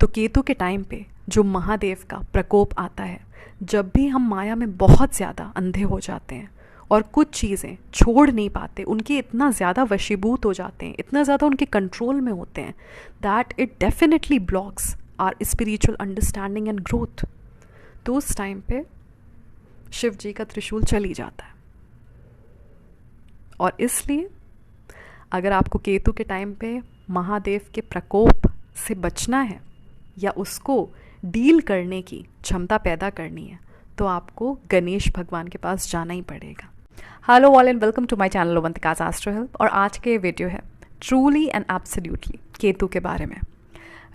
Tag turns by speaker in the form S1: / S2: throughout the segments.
S1: तो केतु के टाइम पे जो महादेव का प्रकोप आता है, जब भी हम माया में बहुत ज़्यादा अंधे हो जाते हैं और कुछ चीज़ें छोड़ नहीं पाते, उनके इतना ज़्यादा वशीभूत हो जाते हैं, इतना ज़्यादा उनके कंट्रोल में होते हैं, that it definitely blocks our spiritual understanding and growth. तो उस टाइम पे शिव जी का त्रिशूल चल ही जाता है। और इसलिए अगर आपको केतु के टाइम पे महादेव के प्रकोप से बचना है या उसको डील करने की क्षमता पैदा करनी है, तो आपको गणेश भगवान के पास जाना ही पड़ेगा। Hello all and welcome to my channel Avantika's astro help. और आज के वीडियो है ट्रूली एंड एब्सोल्युटली केतु के बारे में।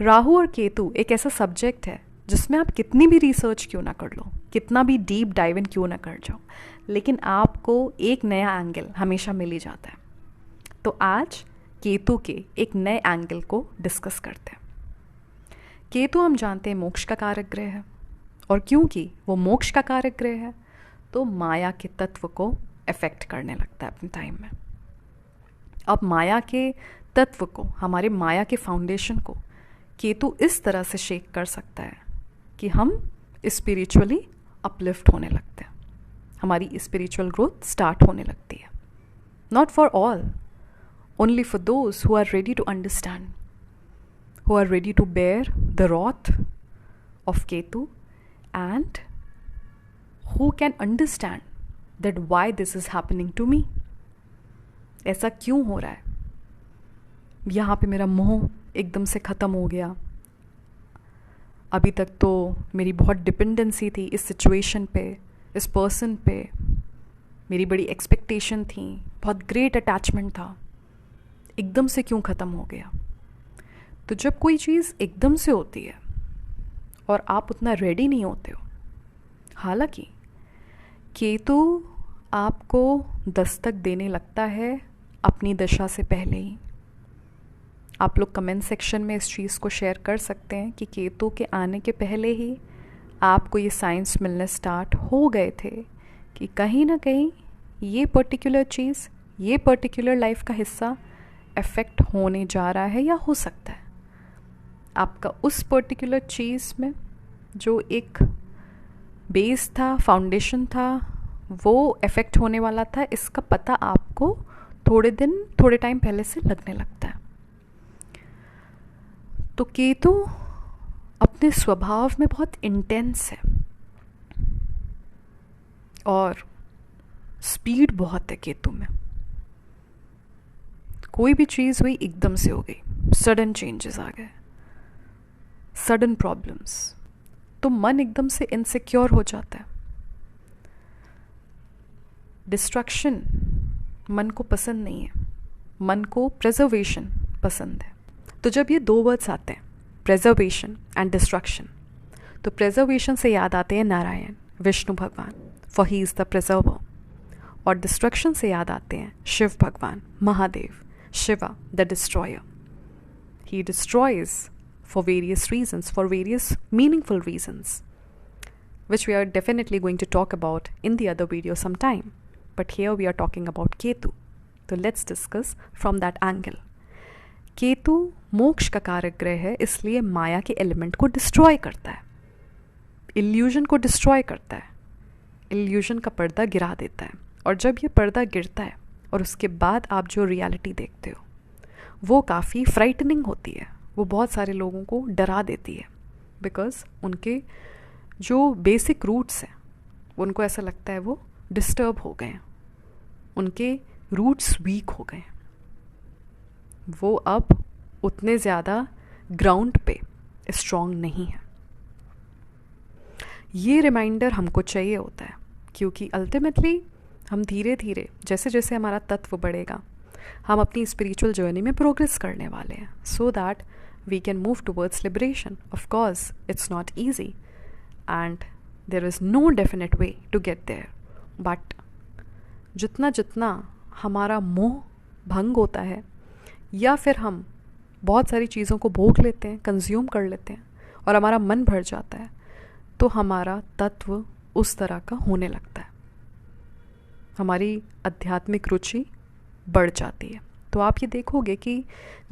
S1: राहु और केतु एक ऐसा सब्जेक्ट है जिसमें आप कितनी भी रिसर्च क्यों ना कर लो, कितना भी डीप डाइव इन क्यों ना कर जाओ, लेकिन आपको एक नया एंगल हमेशा मिल ही जाता है। तो आज केतु के एक नए एंगल को डिस्कस करते हैं। केतु हम जानते हैं मोक्ष का कारक ग्रह है, और क्योंकि वो मोक्ष का कारक ग्रह है तो माया के तत्व को अफेक्ट करने लगता है अपने टाइम में। अब माया के तत्व को, हमारे माया के फाउंडेशन को केतु इस तरह से शेक कर सकता है कि हम स्पिरिचुअली अपलिफ्ट होने लगते हैं, हमारी स्पिरिचुअल ग्रोथ स्टार्ट होने लगती है। Not for all, only for those who are ready to understand, who are ready to bear the wrath of Ketu and who can understand that why this is happening to me. ऐसा क्यों हो रहा है? यहाँ पे मेरा मोह एकदम से ख़त्म हो गया। अभी तक तो मेरी बहुत डिपेंडेंसी थी इस सिचुएशन पे, इस पर्सन पे, मेरी बड़ी एक्सपेक्टेशन थी, बहुत ग्रेट अटैचमेंट था, एकदम से क्यों ख़त्म हो गया? तो जब कोई चीज़ एकदम से होती है और आप उतना रेडी नहीं होते हो, हालांकि केतु आपको दस्तक देने लगता है अपनी दशा से पहले ही। आप लोग कमेंट सेक्शन में इस चीज़ को शेयर कर सकते हैं कि केतु के आने के पहले ही आपको ये साइंस मिलने स्टार्ट हो गए थे कि कहीं ना कहीं ये पर्टिकुलर चीज़, ये पर्टिकुलर लाइफ का हिस्सा इफ़ेक्ट होने जा रहा है या हो सकता है। आपका उस पर्टिकुलर चीज़ में जो एक बेस था, फाउंडेशन था, वो इफ़ेक्ट होने वाला था, इसका पता आपको थोड़े टाइम पहले से लगने लगता है। तो केतु अपने स्वभाव में बहुत इंटेंस है और स्पीड बहुत है केतु में। कोई भी चीज़ हुई एकदम से हो गई, सडन चेंजेस आ गए, सडन प्रॉब्लम्स, तो मन एकदम से इनसिक्योर हो जाता है। डिस्ट्रक्शन मन को पसंद नहीं है, मन को प्रिजर्वेशन पसंद है। तो जब ये दो वर्ड्स आते हैं, प्रिजर्वेशन एंड डिस्ट्रक्शन, तो प्रिजर्वेशन से याद आते हैं नारायण, विष्णु भगवान, for he is the preserver. और डिस्ट्रक्शन से याद आते हैं शिव भगवान, Mahadev, Shiva, the destroyer. He destroys for various reasons, for various meaningful reasons, which we are definitely going to talk about in the other video sometime. But here we are talking about Ketu. So let's discuss from that angle. Ketu मोक्ष का कारक ग्रह है, इसलिए माया के element को destroy करता है, इल्यूजन को डिस्ट्रॉय करता है, इल्यूजन का पर्दा गिरा देता है। और जब ये पर्दा गिरता है और उसके बाद आप जो रियलिटी देखते हो वो काफ़ी फ्राइटनिंग होती है, वो बहुत सारे लोगों को डरा देती है, बिकॉज़ उनके जो बेसिक रूट्स हैं उनको ऐसा लगता है वो डिस्टर्ब हो गए हैं, उनके रूट्स वीक हो गए हैं, वो अब उतने ज़्यादा ग्राउंड पे स्ट्रॉन्ग नहीं है। ये रिमाइंडर हमको चाहिए होता है, क्योंकि अल्टीमेटली हम धीरे धीरे जैसे जैसे हमारा तत्व बढ़ेगा, हम अपनी स्पिरिचुअल जर्नी में प्रोग्रेस करने वाले हैं, so that we can move towards liberation. Of course it's not easy and there is no definite way to get there, but जितना जितना हमारा मोह भंग होता है या फिर हम बहुत सारी चीज़ों को भोग लेते हैं, कंज्यूम कर लेते हैं और हमारा मन भर जाता है, तो हमारा तत्व उस तरह का होने लगता है, हमारी आध्यात्मिक रुचि बढ़ जाती है। तो आप ये देखोगे कि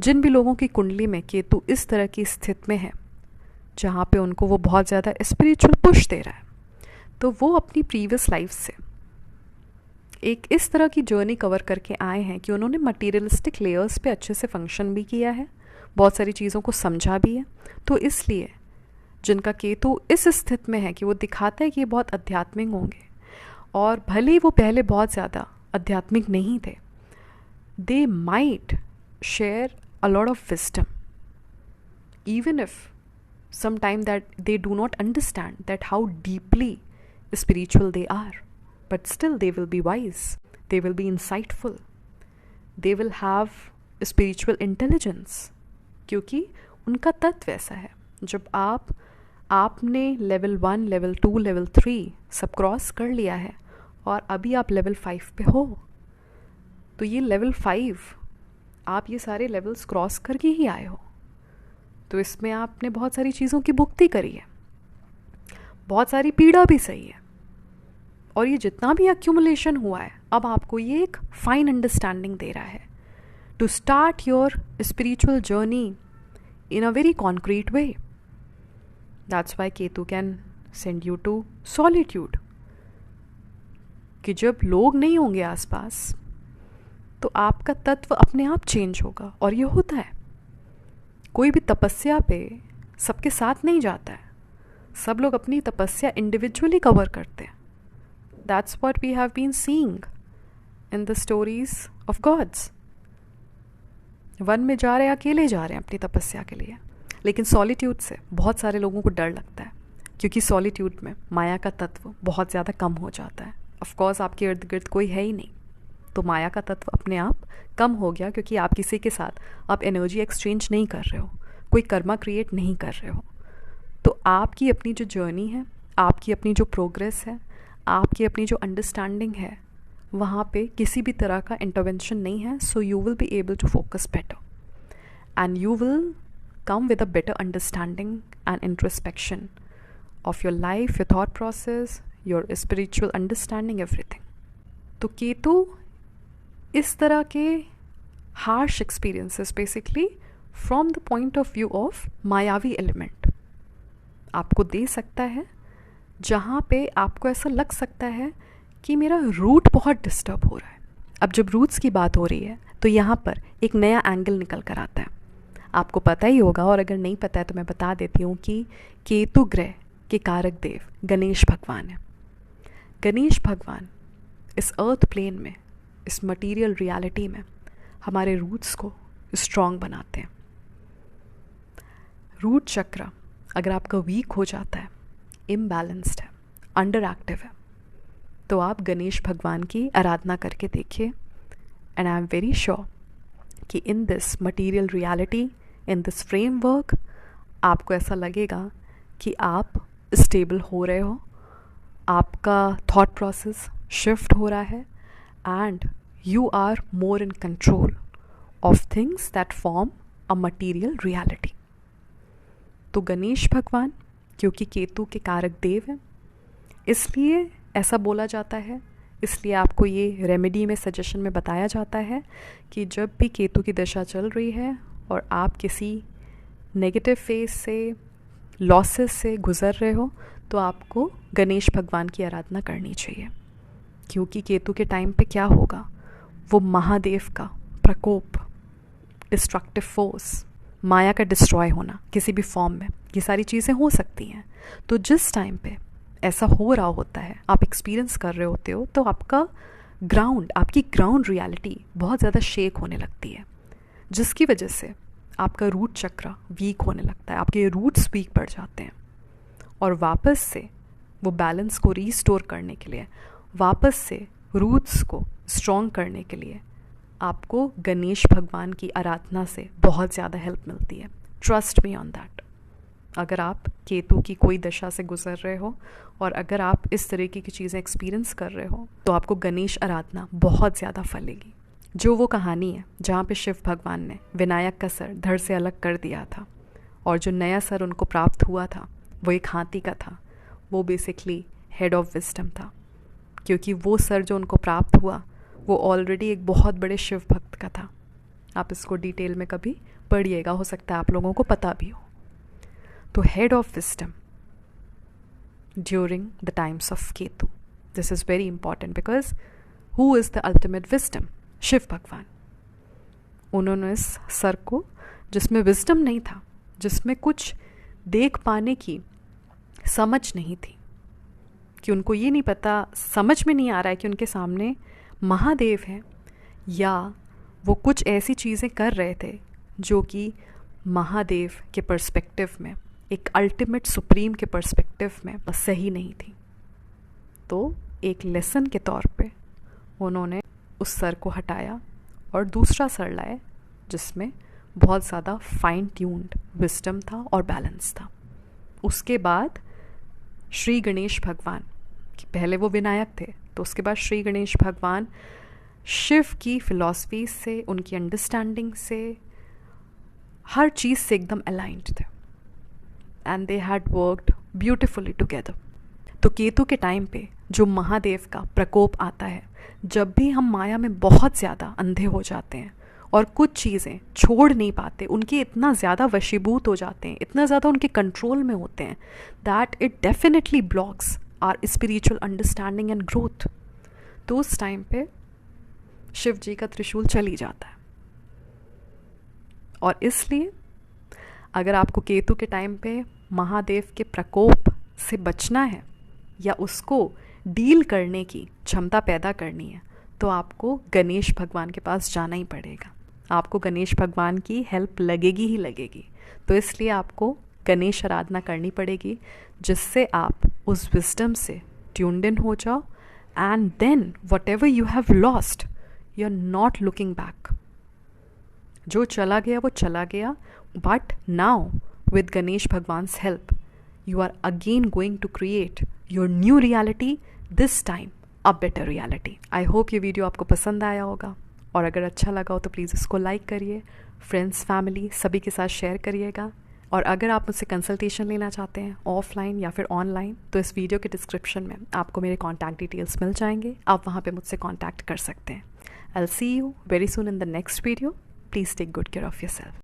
S1: जिन भी लोगों की कुंडली में केतु इस तरह की स्थिति में है, जहाँ पे उनको वो बहुत ज़्यादा स्पिरिचुअल पुश दे रहा है। तो वो अपनी प्रीवियस लाइफ से एक इस तरह की जर्नी कवर करके आए हैं कि उन्होंने मटीरियलिस्टिक लेयर्स पे अच्छे से फंक्शन भी किया है, बहुत सारी चीज़ों को समझा भी है। तो इसलिए जिनका केतु इस स्थिति में है कि वो दिखाता है कि ये बहुत आध्यात्मिक होंगे, और भले ही वो पहले बहुत ज़्यादा आध्यात्मिक नहीं थे, they might share a lot of wisdom even if sometime that they do not understand that how deeply spiritual they are, but still they will be wise, they will be insightful, they will have spiritual intelligence, क्योंकि उनका तत्व ऐसा है। जब आपने level 1, level 2, level 3 सब cross कर लिया है और अभी आप लेवल 5 पे हो, तो ये लेवल 5 आप ये सारे लेवल्स क्रॉस करके ही आए हो। तो इसमें आपने बहुत सारी चीज़ों की भुगती करी है, बहुत सारी पीड़ा भी सही है, और ये जितना भी एक्यूमुलेशन हुआ है अब आपको ये एक फाइन अंडरस्टैंडिंग दे रहा है to start your spiritual journey in a very concrete way. That's why Ketu can send you to solitude, कि जब लोग नहीं होंगे आसपास तो आपका तत्व अपने आप चेंज होगा। और ये होता है, कोई भी तपस्या पे सबके साथ नहीं जाता है, सब लोग अपनी तपस्या इंडिविजुअली कवर करते हैं। That's what we have been seeing in the stories of gods. वन में जा रहे हैं, अकेले जा रहे हैं अपनी तपस्या के लिए, लेकिन सॉलिट्यूड से बहुत सारे लोगों को डर लगता है, क्योंकि सॉलिट्यूड में माया का तत्व बहुत ज़्यादा कम हो जाता है। ऑफकोर्स आपके इर्द गिर्द कोई है ही नहीं, तो माया का तत्व अपने आप कम हो गया, क्योंकि आप किसी के साथ आप एनर्जी एक्सचेंज नहीं कर रहे हो, कोई कर्मा क्रिएट नहीं कर रहे हो। तो आपकी अपनी जो जर्नी है, आपकी अपनी जो प्रोग्रेस है, आपकी अपनी जो अंडरस्टैंडिंग है, वहाँ पे किसी भी तरह का इंटरवेंशन नहीं है। So you will be able to focus better and you will come with a better understanding and introspection of your life, your thought process, your spiritual understanding, everything. तो केतु इस तरह के harsh experiences basically from the point of view of मायावी element आपको दे सकता है, जहाँ पे आपको ऐसा लग सकता है कि मेरा रूट बहुत डिस्टर्ब हो रहा है। अब जब रूट्स की बात हो रही है तो यहाँ पर एक नया एंगल निकल कर आता है। आपको पता ही होगा, और अगर नहीं पता है तो मैं बता देती हूँ कि केतु ग्रह के कारक देव गणेश भगवान है। गणेश भगवान इस अर्थ प्लेन में, इस मटेरियल रियलिटी में हमारे रूट्स को स्ट्रॉन्ग बनाते हैं। रूट चक्र अगर आपका वीक हो जाता है, इम्बैलेंस्ड है, अंडर एक्टिव है, तो आप गणेश भगवान की आराधना करके देखिए, and I am very sure कि in this material reality, in this framework, आपको ऐसा लगेगा कि आप स्टेबल हो रहे हो, आपका थॉट प्रोसेस शिफ्ट हो रहा है, and you are more in control of things that form a material reality. तो गणेश भगवान क्योंकि केतु के कारक देव हैं, इसलिए ऐसा बोला जाता है, इसलिए आपको ये रेमेडी में, सजेशन में बताया जाता है कि जब भी केतु की दशा चल रही है और आप किसी नेगेटिव फेज से, लॉसेस से गुज़र रहे हो, तो आपको गणेश भगवान की आराधना करनी चाहिए। क्योंकि केतु के टाइम पे क्या होगा, वो महादेव का प्रकोप, डिस्ट्रक्टिव फोर्स, माया का डिस्ट्रॉय होना किसी भी फॉर्म में, ये सारी चीज़ें हो सकती हैं। तो जिस टाइम पे ऐसा हो रहा होता है, आप एक्सपीरियंस कर रहे होते हो, तो आपका ग्राउंड, आपकी ग्राउंड रियलिटी बहुत ज़्यादा शेक होने लगती है, जिसकी वजह से आपका रूट चक्र वीक होने लगता है, आपके रूट्स वीक पड़ जाते हैं, और वापस से वो बैलेंस को रीस्टोर करने के लिए, वापस से रूट्स को स्ट्रॉन्ग करने के लिए आपको गणेश भगवान की आराधना से बहुत ज़्यादा हेल्प मिलती है। Trust me on that. अगर आप केतु की कोई दशा से गुजर रहे हो और अगर आप इस तरीके की चीज़ें एक्सपीरियंस कर रहे हो, तो आपको गणेश आराधना बहुत ज़्यादा फलेगी। जो वो कहानी है जहाँ पे शिव भगवान ने विनायक का सर धड़ से अलग कर दिया था, और जो नया सर उनको प्राप्त हुआ था वो एक हाथी का था, वो बेसिकली हेड ऑफ विजडम था, क्योंकि वो सर जो उनको प्राप्त हुआ वो ऑलरेडी एक बहुत बड़े शिव भक्त का था। आप इसको डिटेल में कभी पढ़िएगा, हो सकता है आप लोगों को पता भी हो। तो head of wisdom during the times of Ketu. This is very important because who is the ultimate wisdom? Shiv भगवान. उन्होंने इस सर को, जिसमें विजडम नहीं था, जिसमें कुछ देख पाने की समझ नहीं थी, कि उनको ये नहीं पता, समझ में नहीं आ रहा है कि उनके सामने महादेव हैं या वो कुछ ऐसी चीज़ें कर रहे थे जो कि महादेव के पर्सपेक्टिव में, एक अल्टीमेट सुप्रीम के पर्सपेक्टिव में सही नहीं थी. तो एक लेसन के तौर पे उन्होंने उस सर को हटाया और दूसरा सर लाए जिसमें बहुत ज़्यादा फाइन ट्यून्ड विजडम था और बैलेंस था. उसके बाद श्री गणेश भगवान, पहले वो विनायक थे, तो उसके बाद श्री गणेश भगवान शिव की फिलॉसफी से, उनकी अंडरस्टैंडिंग से, हर चीज़ से एकदम अलाइंड थे. And they had worked beautifully together. तो केतु के टाइम पे जो महादेव का प्रकोप आता है, जब भी हम माया में बहुत ज़्यादा अंधे हो जाते हैं और कुछ चीज़ें छोड़ नहीं पाते, उनके इतना ज़्यादा वशीभूत हो जाते हैं, इतना ज़्यादा उनके कंट्रोल में होते हैं, that it definitely blocks our spiritual understanding and growth. तो उस टाइम पे शिव जी का त्रिशूल चल ही जाता है. और इसलिए अगर आपको केतु के टाइम पे महादेव के प्रकोप से बचना है या उसको डील करने की क्षमता पैदा करनी है, तो आपको गणेश भगवान के पास जाना ही पड़ेगा. आपको गणेश भगवान की हेल्प लगेगी ही लगेगी. तो इसलिए आपको गणेश आराधना करनी पड़ेगी, जिससे आप उस विजडम से ट्यून्ड इन हो जाओ. And then whatever you have lost, you are not looking back. जो चला गया वो चला गया, but now with Ganesh Bhagwan's help you are again going to create your new reality, this time a better reality. I hope ये video आपको पसंद आया होगा, और अगर अच्छा लगा हो तो प्लीज़ इसको लाइक करिए, फ्रेंड्स, फैमिली सभी के साथ शेयर करिएगा. और अगर आप मुझसे कंसल्टेशन लेना चाहते हैं ऑफलाइन या फिर ऑनलाइन, तो इस वीडियो के डिस्क्रिप्शन में आपको मेरे कॉन्टैक्ट डिटेल्स मिल जाएंगे. आप वहाँ पे मुझसे कॉन्टैक्ट कर सकते हैं. I'll see you very soon in the next video. Please take good care of yourself.